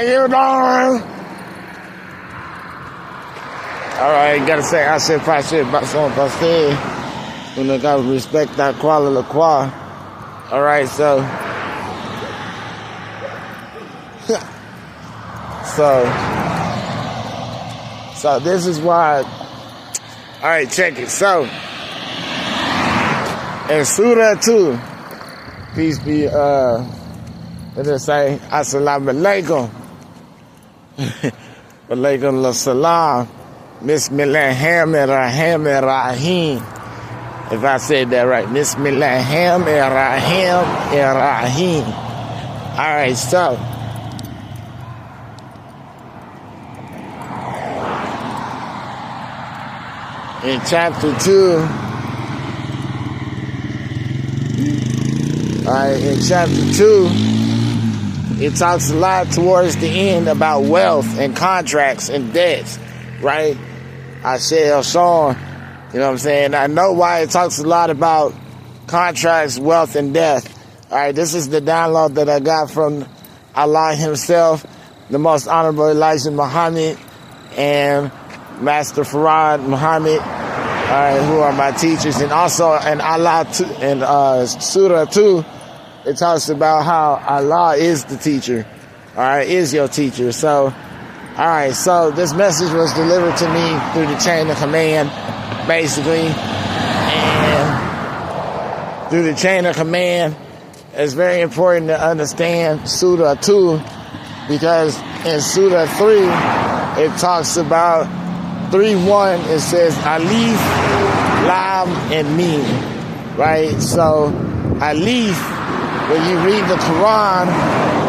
you doing? Alright, gotta say, I said, passé, basson, passé. You know, gotta respect that Kuala Lumpur. Alright, so. So this is why. Alright, check it. So, in Surah 2, peace be, let us say, Assalamu alaikum. Walaikum assalam. Bismillahirrahmanirrahim. If I said that right. Bismillahirrahmanirrahim. Alright, so. In chapter 2. Alright, in chapter 2. It talks a lot towards the end about wealth and contracts and debts. Right? I said, Sean, you know what I'm saying? I know why it talks a lot about contracts, wealth, and death. All right, this is the download that I got from Allah himself, the most honorable Elijah Muhammad, and Master Farad Muhammad, all right, who are my teachers. And also in Allah, in Surah 2, it talks about how Allah is the teacher, all right, is your teacher. So, all right, so this message was delivered to me through the chain of command, basically. And through the chain of command, it's very important to understand Surah 2, because in Surah 3, it talks about 3:1, it says Alif, Lam, and Mim, right? So, Alif, when you read the Quran,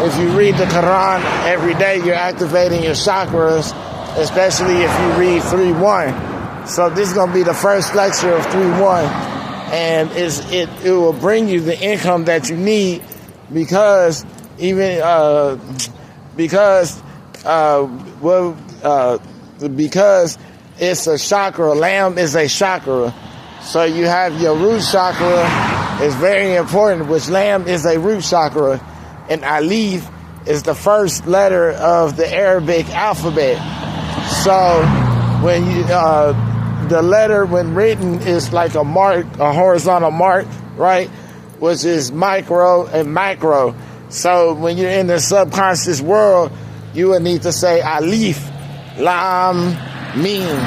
if you read the Quran every day, you're activating your chakras, especially if you read 3:1. So this is going to be the first lecture of 3:1, and it will bring you the income that you need, because because it's a chakra. Lam is a chakra. So you have your root chakra is very important, which Lam is a root chakra. And Alif is the first letter of the Arabic alphabet. So when you, the letter when written is like a mark, a horizontal mark, right? Which is micro and macro. So when you're in the subconscious world, you would need to say Alif, Lam, Mim.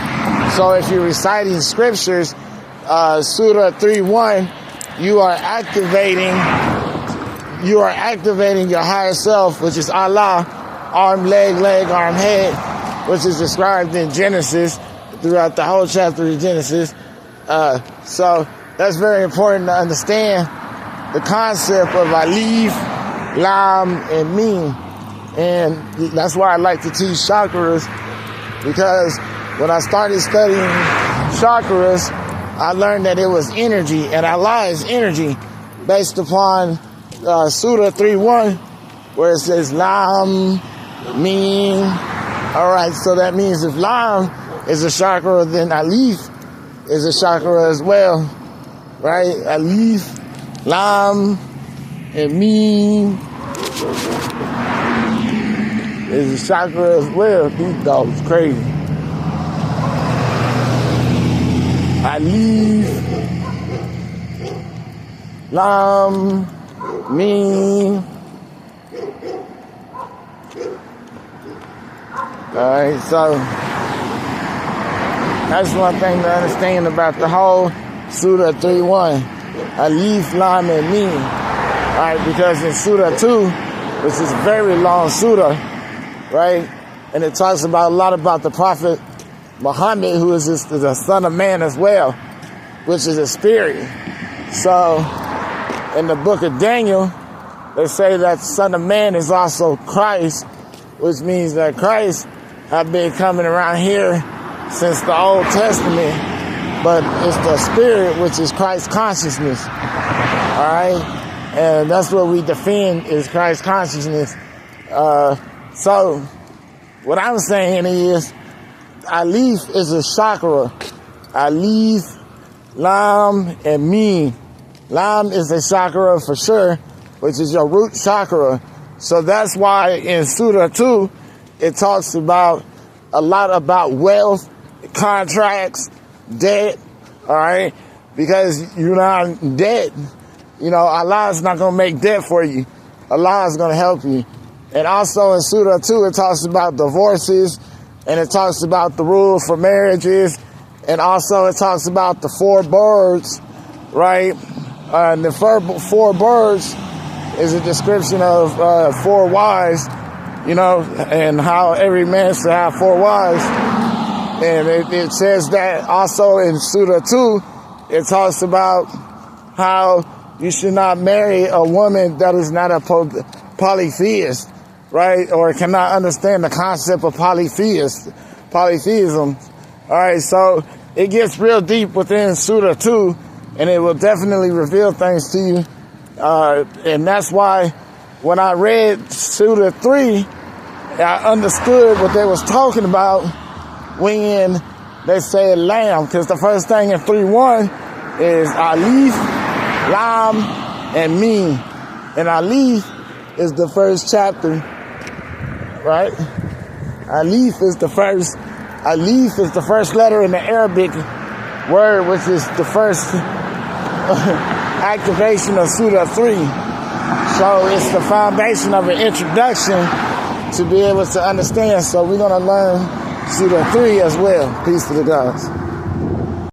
So if you're reciting scriptures, Surah 3:1, you are activating your higher self, which is Allah, arm, leg, arm, head, which is described in Genesis, throughout the whole chapter of Genesis. So that's very important to understand the concept of Alif, Lam, and Mim. And that's why I like to teach chakras, because when I started studying chakras, I learned that it was energy, and Allah is energy, based upon Surah 3:1, where it says Lam, Mim. All right, so that means if Lam is a chakra, then Alif is a chakra as well, right? Alif, Lam, and Mim is a chakra as well. These dogs crazy. Alif, Lam, Mim. Alright, so that's one thing to understand about the whole Surah 3:1. Alif, Lam, and Mim. Alright, because in Surah 2, which is a very long surah, right? And it talks about a lot about the Prophet Muhammad, who is the son of man as well, which is a spirit. So in the book of Daniel, they say that the Son of Man is also Christ, which means that Christ have been coming around here since the Old Testament, but it's the spirit, which is Christ consciousness. All right? And that's what we defend, is Christ consciousness. So what I'm saying is, Alif is a chakra. Alif, Lam, and Mim. Lam is a chakra for sure, which is your root chakra. So that's why in Surah 2, it talks about a lot about wealth, contracts, debt, all right? Because you're not in debt. You know, Allah is not going to make debt for you. Allah is going to help you. And also in Surah 2, it talks about divorces, and it talks about the rules for marriages, and also it talks about the 4 birds, right? And the 4 birds is a description of 4 wives, you know, and how every man should have 4 wives. And it says that also in Surah 2, it talks about how you should not marry a woman that is not a polytheist, right? Or cannot understand the concept of polytheism. All right, so it gets real deep within Surah 2, and it will definitely reveal things to you. And that's why when I read Surah 3, I understood what they was talking about when they said lamb, because the first thing in 3:1 is alif, lam, and mim. And alif is the first chapter, right? Alif is the first letter in the Arabic word, which is the first activation of Surah 3. So it's the foundation of an introduction to be able to understand. So we're going to learn Surah 3 as well. Peace to the gods.